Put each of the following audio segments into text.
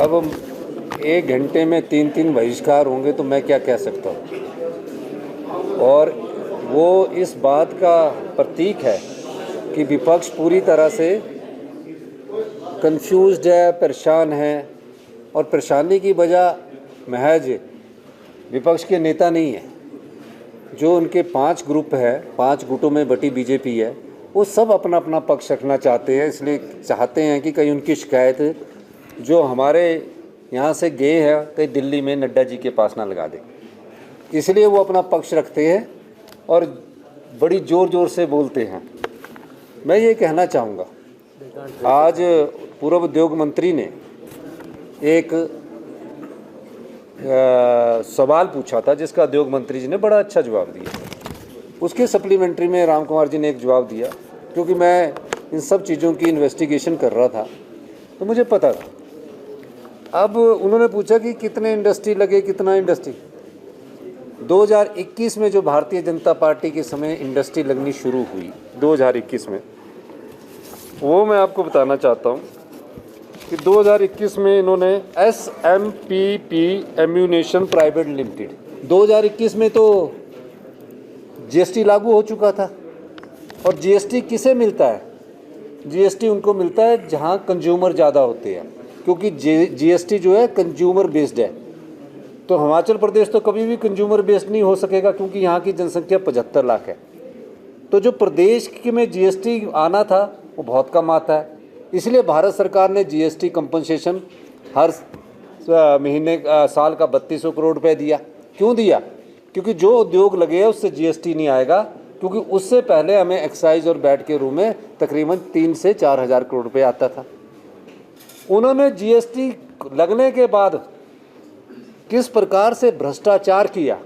अब 1 घंटे में 3 बहिष्कार होंगे तो मैं क्या कह सकता हूँ। और वो इस बात का प्रतीक है कि विपक्ष पूरी तरह से कंफ्यूज्ड है, परेशान है। और परेशानी की वजह महज विपक्ष के नेता नहीं है। जो उनके 5 ग्रुप है, 5 गुटों में बटी बीजेपी है, वो सब अपना अपना पक्ष रखना चाहते हैं। इसलिए चाहते हैं कि कहीं उनकी शिकायत जो हमारे यहाँ से गए हैं कहीं दिल्ली में नड्डा जी के पास ना लगा दे। इसलिए वो अपना पक्ष रखते हैं और बड़ी ज़ोर ज़ोर से बोलते हैं। मैं ये कहना चाहूँगा, आज पूर्व उद्योग मंत्री ने एक सवाल पूछा था जिसका उद्योग मंत्री जी ने बड़ा अच्छा जवाब दिया। उसके सप्लीमेंट्री में राम कुमार जी ने एक जवाब दिया। क्योंकि मैं इन सब चीज़ों की इन्वेस्टिगेशन कर रहा था तो मुझे पता था। अब उन्होंने पूछा कि कितने इंडस्ट्री लगे, कितना इंडस्ट्री। 2021 में जो भारतीय जनता पार्टी के समय इंडस्ट्री लगनी शुरू हुई 2021 में, वो मैं आपको बताना चाहता हूँ कि 2021 में इन्होंने SMPP एम्यूनेशन प्राइवेट लिमिटेड, 2021 में तो GST लागू हो चुका था। और GST किसे मिलता है? GST उनको मिलता है जहाँ कंज्यूमर ज़्यादा होते हैं, क्योंकि GST जो है कंज्यूमर बेस्ड है। तो हिमाचल प्रदेश तो कभी भी कंज्यूमर बेस्ड नहीं हो सकेगा क्योंकि यहाँ की जनसंख्या 75 लाख है। तो जो प्रदेश में GST आना था वो बहुत कम आता है। इसलिए भारत सरकार ने GST कंपनसेशन हर महीने साल का 3200 करोड़ रुपए दिया। क्यों दिया? क्योंकि जो उद्योग लगे हैं उससे GST नहीं आएगा, क्योंकि उससे पहले हमें एक्साइज और वैट के रूप में तकरीबन 3 से 4 हज़ार करोड़ रुपए आता था। उन्होंने GST लगने के बाद किस प्रकार से भ्रष्टाचार किया।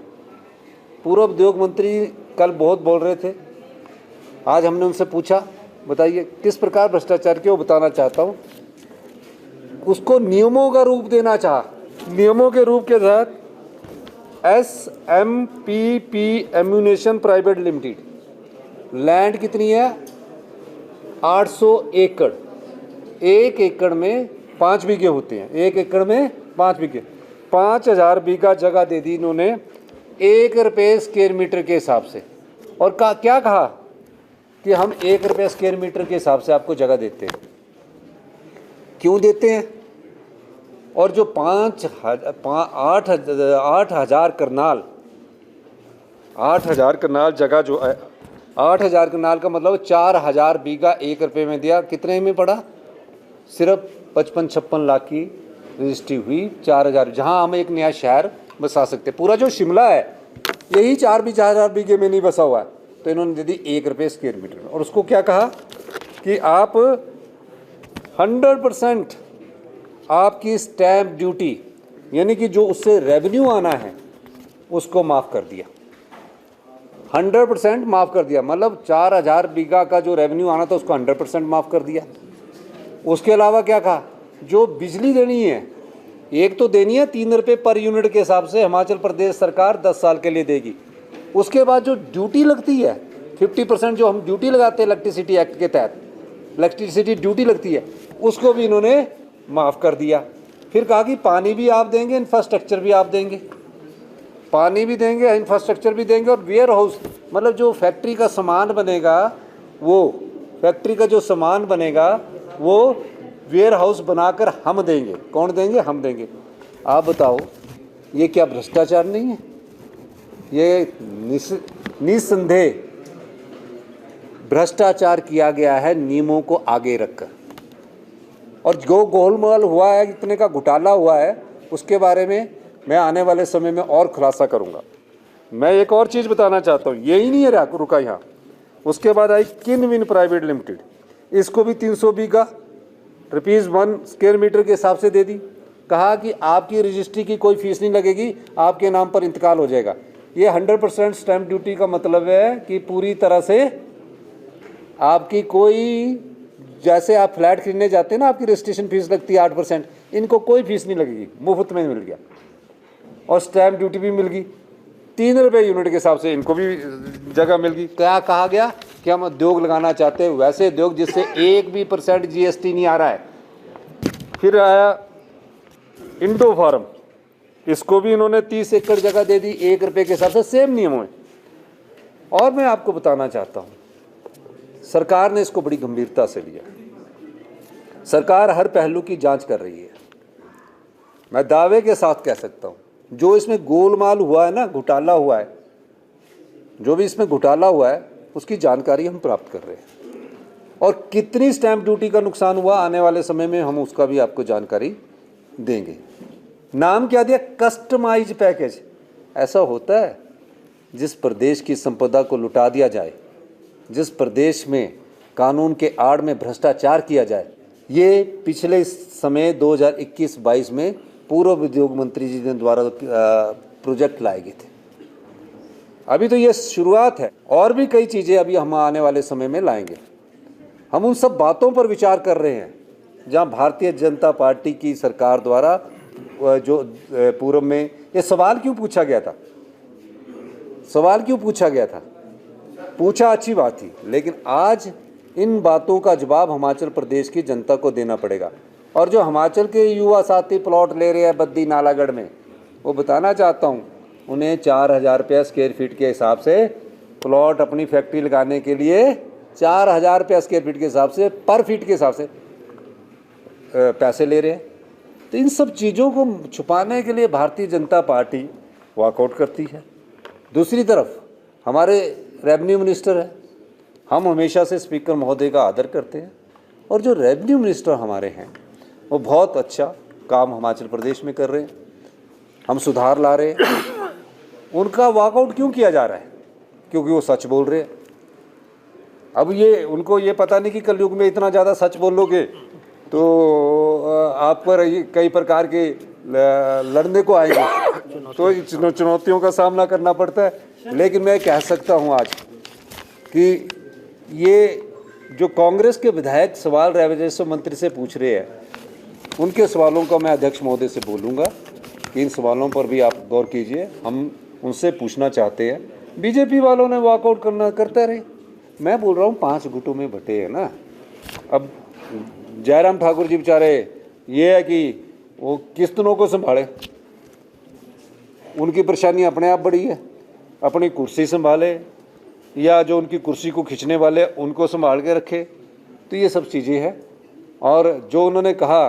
पूर्व उद्योग मंत्री कल बहुत बोल रहे थे। आज हमने उनसे पूछा, बताइए किस प्रकार भ्रष्टाचार किया, वो बताना चाहता हूँ। उसको नियमों का रूप देना चाहा। नियमों के रूप के तहत SMPP ammunition private limited, land कितनी है? 800 एकड़। 1 एकड़ में 5 बीघे होते हैं। 1 एकड़ में 5 बीघे, 5000 बीघा जगह दे दी इन्होंने 1 रुपये स्क्वायर मीटर के हिसाब से। और क्या कहा कि हम 1 रुपये स्क्वायर मीटर के हिसाब से आपको जगह देते हैं। क्यों देते हैं? और जो 8,000 करनाल, 8,000 करनाल जगह जो है, 8,000 करनाल का मतलब 4,000 बीघा 1 रुपये में दिया। कितने में पड़ा? सिर्फ 55-56 लाख की रजिस्ट्री हुई। 4,000, जहाँ हम एक नया शहर बसा सकते। पूरा जो शिमला है यही 4,000 बीघे में नहीं बसा हुआ है। तो इन्होंने दे दी 1 रुपये स्क्वायर मीटर में। और उसको क्या कहा कि आप 100% आपकी स्टैंप ड्यूटी, यानी कि जो उससे रेवेन्यू आना है उसको माफ़ कर दिया। 100% माफ़ कर दिया, मतलब 4,000 बीघा का जो रेवेन्यू आना था उसको 100% माफ़ कर दिया। उसके अलावा क्या कहा? जो बिजली देनी है, एक तो देनी है 3 रुपये पर यूनिट के हिसाब से हिमाचल प्रदेश सरकार 10 साल के लिए देगी। उसके बाद जो ड्यूटी लगती है 50% जो हम ड्यूटी लगाते हैं इलेक्ट्रिसिटी एक्ट के तहत, इलेक्ट्रिसिटी ड्यूटी लगती है, उसको भी इन्होंने माफ़ कर दिया। फिर कहा कि पानी भी आप देंगे, इंफ्रास्ट्रक्चर भी आप देंगे। पानी भी देंगे, इंफ्रास्ट्रक्चर भी देंगे। और वेयर हाउस, मतलब जो फैक्ट्री का सामान बनेगा, वो फैक्ट्री का जो सामान बनेगा वो वेयर हाउस बनाकर हम देंगे। कौन देंगे? हम देंगे। आप बताओ, ये क्या भ्रष्टाचार नहीं है? ये निस्संदेह भ्रष्टाचार किया गया है नियमों को आगे रखकर। और जो गोलमाल हुआ है, इतने का घोटाला हुआ है, उसके बारे में मैं आने वाले समय में और खुलासा करूंगा। मैं एक और चीज़ बताना चाहता हूँ, यही नहीं है रुका यहाँ। उसके बाद आई किनविन प्राइवेट लिमिटेड, इसको भी 300 बीघा ₹1 स्क्वायर मीटर के हिसाब से दे दी। कहा कि आपकी रजिस्ट्री की कोई फीस नहीं लगेगी, आपके नाम पर इंतकाल हो जाएगा। ये 100% स्टैंप ड्यूटी का मतलब है कि पूरी तरह से आपकी कोई, जैसे आप फ्लैट खरीदने जाते हैं ना, आपकी रजिस्ट्रेशन फीस लगती है 8%, इनको कोई फीस नहीं लगेगी, मुफ्त में मिल गया। और स्टैंप ड्यूटी भी मिल गई 3 रुपये यूनिट के हिसाब से, इनको भी जगह मिल गई। क्या कहा गया कि हम उद्योग लगाना चाहते हैं, वैसे उद्योग जिससे 1% GST नहीं आ रहा है। फिर आया इंडो फार्म, इसको भी इन्होंने 30 एकड़ जगह दे दी 1 रुपये के हिसाब से, सेम नियमों में। और मैं आपको बताना चाहता हूँ, सरकार ने इसको बड़ी गंभीरता से लिया। सरकार हर पहलू की जांच कर रही है। मैं दावे के साथ कह सकता हूँ, जो इसमें गोलमाल हुआ है ना, घोटाला हुआ है, जो भी इसमें घोटाला हुआ है उसकी जानकारी हम प्राप्त कर रहे हैं। और कितनी स्टैंप ड्यूटी का नुकसान हुआ आने वाले समय में हम उसका भी आपको जानकारी देंगे। नाम क्या दिया? Customize package. ऐसा होता है जिस प्रदेश की संपदा को लुटा दिया जाए, जिस प्रदेश में कानून के आड़ में भ्रष्टाचार किया जाए, ये पिछले समय 2021-22 में पूर्व उद्योग मंत्री जी ने द्वारा प्रोजेक्ट लाए गए थे। अभी तो ये शुरुआत है, और भी कई चीज़ें अभी हम आने वाले समय में लाएंगे। हम उन सब बातों पर विचार कर रहे हैं जहां भारतीय जनता पार्टी की सरकार द्वारा जो पूर्व में ये सवाल क्यों पूछा गया था, सवाल क्यों पूछा गया था, पूछा अच्छी बात थी, लेकिन आज इन बातों का जवाब हिमाचल प्रदेश की जनता को देना पड़ेगा। और जो हिमाचल के युवा साथी प्लॉट ले रहे हैं बद्दी नालागढ़ में, वो बताना चाहता हूँ, उन्हें 4000 रुपया स्क्वायर फीट के हिसाब से प्लॉट अपनी फैक्ट्री लगाने के लिए 4000 रुपया स्क्वायर फीट के हिसाब से, पर फीट के हिसाब से पैसे ले रहे हैं। तो इन सब चीज़ों को छुपाने के लिए भारतीय जनता पार्टी वॉकआउट करती है। दूसरी तरफ हमारे रेवेन्यू मिनिस्टर है, हम हमेशा से स्पीकर महोदय का आदर करते हैं, और जो रेवेन्यू मिनिस्टर हमारे हैं वो बहुत अच्छा काम हिमाचल प्रदेश में कर रहे हैं, हम सुधार ला रहे हैं। उनका वॉकआउट क्यों किया जा रहा है? क्योंकि वो सच बोल रहे हैं। अब ये उनको ये पता नहीं कि कलयुग में इतना ज़्यादा सच बोलोगे तो आप पर कई प्रकार के लड़ने को आएंगे, तो चुनौतियों का सामना करना पड़ता है। लेकिन मैं कह सकता हूं आज कि ये जो कांग्रेस के विधायक सवाल राजस्व मंत्री से पूछ रहे हैं, उनके सवालों का मैं अध्यक्ष महोदय से बोलूँगा कि इन सवालों पर भी आप गौर कीजिए। हम उनसे पूछना चाहते हैं, बीजेपी वालों ने वॉकआउट करते रहे। मैं बोल रहा हूँ 5 गुटों में बटे है ना। अब जयराम ठाकुर जी बेचारे, ये है कि वो किस दिनों को संभाले, उनकी परेशानी अपने आप बड़ी है, अपनी कुर्सी संभाले या जो उनकी कुर्सी को खींचने वाले उनको संभाल के रखे। तो ये सब चीज़ें हैं। और जो उन्होंने कहा,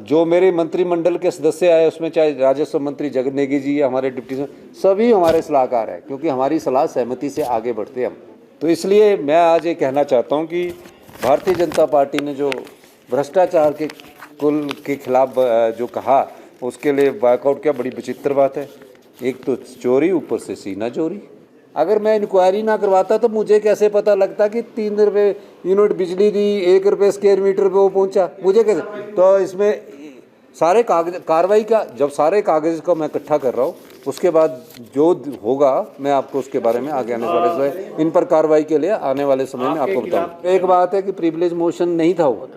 जो मेरे मंत्रिमंडल के सदस्य आए उसमें चाहे राजस्व मंत्री जगन नेगी जी या हमारे डिप्टी, सभी हमारे सलाहकार हैं, क्योंकि हमारी सलाह सहमति से आगे बढ़ते हम। तो इसलिए मैं आज ये कहना चाहता हूं कि भारतीय जनता पार्टी ने जो भ्रष्टाचार के कुल के खिलाफ जो कहा, उसके लिए वॉकआउट क्या बड़ी विचित्र बात है। एक तो चोरी, ऊपर से सीना चोरी। अगर मैं इंक्वायरी ना करवाता तो मुझे कैसे पता लगता कि 3 रुपये यूनिट बिजली दी, 1 रुपये स्क्वायर मीटर पे वो पहुंचा, मुझे कैसे? तो इसमें सारे कागज कार्रवाई का, जब सारे कागज को मैं इकट्ठा कर रहा हूँ, उसके बाद जो होगा मैं आपको उसके बारे में आगे आने वाले समय इन पर कार्रवाई के लिए आने वाले समय में आपको बताऊँ। एक बात है कि प्रिविलेज मोशन नहीं था वो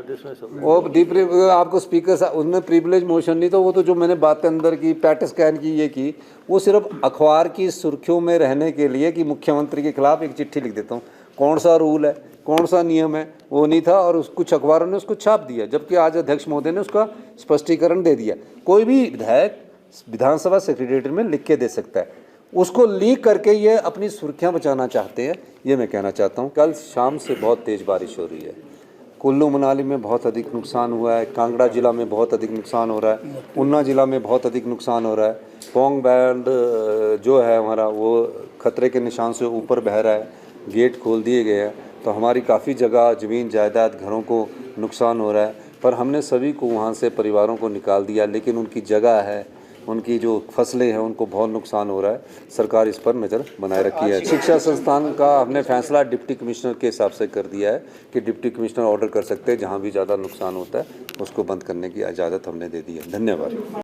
आपको स्पीकर साहब, उनमें प्रिविलेज मोशन नहीं था। वो तो जो मैंने बातें अंदर की, पैट स्कैन की, ये की, वो सिर्फ अखबार की सुर्खियों में रहने के लिए कि मुख्यमंत्री के खिलाफ एक चिट्ठी लिख देता हूँ, कौन सा रूल है, कौन सा नियम है, वो नहीं था। और कुछ अखबारों ने उसको छाप दिया, जबकि आज अध्यक्ष महोदय ने उसका स्पष्टीकरण दे दिया। कोई भी विधायक विधानसभा सेक्रेटरी में लिख के दे सकता है, उसको लीक करके ये अपनी सुर्खियां बचाना चाहते हैं। ये मैं कहना चाहता हूँ। कल शाम से बहुत तेज़ बारिश हो रही है, कुल्लू मनाली में बहुत अधिक नुकसान हुआ है, कांगड़ा जिला में बहुत अधिक नुकसान हो रहा है, ऊना जिला में बहुत अधिक नुकसान हो रहा है। पोंग बैंड जो है हमारा, वो खतरे के निशान से ऊपर बह रहा है, गेट खोल दिए गए हैं। तो हमारी काफ़ी जगह ज़मीन जायदाद घरों को नुकसान हो रहा है, पर हमने सभी को वहाँ से परिवारों को निकाल दिया। लेकिन उनकी जगह है, उनकी जो फसलें हैं, उनको बहुत नुकसान हो रहा है। सरकार इस पर नज़र बनाए रखी है। शिक्षा संस्थान का हमने फैसला डिप्टी कमिश्नर के हिसाब से कर दिया है कि डिप्टी कमिश्नर ऑर्डर कर सकते हैं, जहाँ भी ज़्यादा नुकसान होता है उसको बंद करने की इजाज़त हमने दे दी है। धन्यवाद।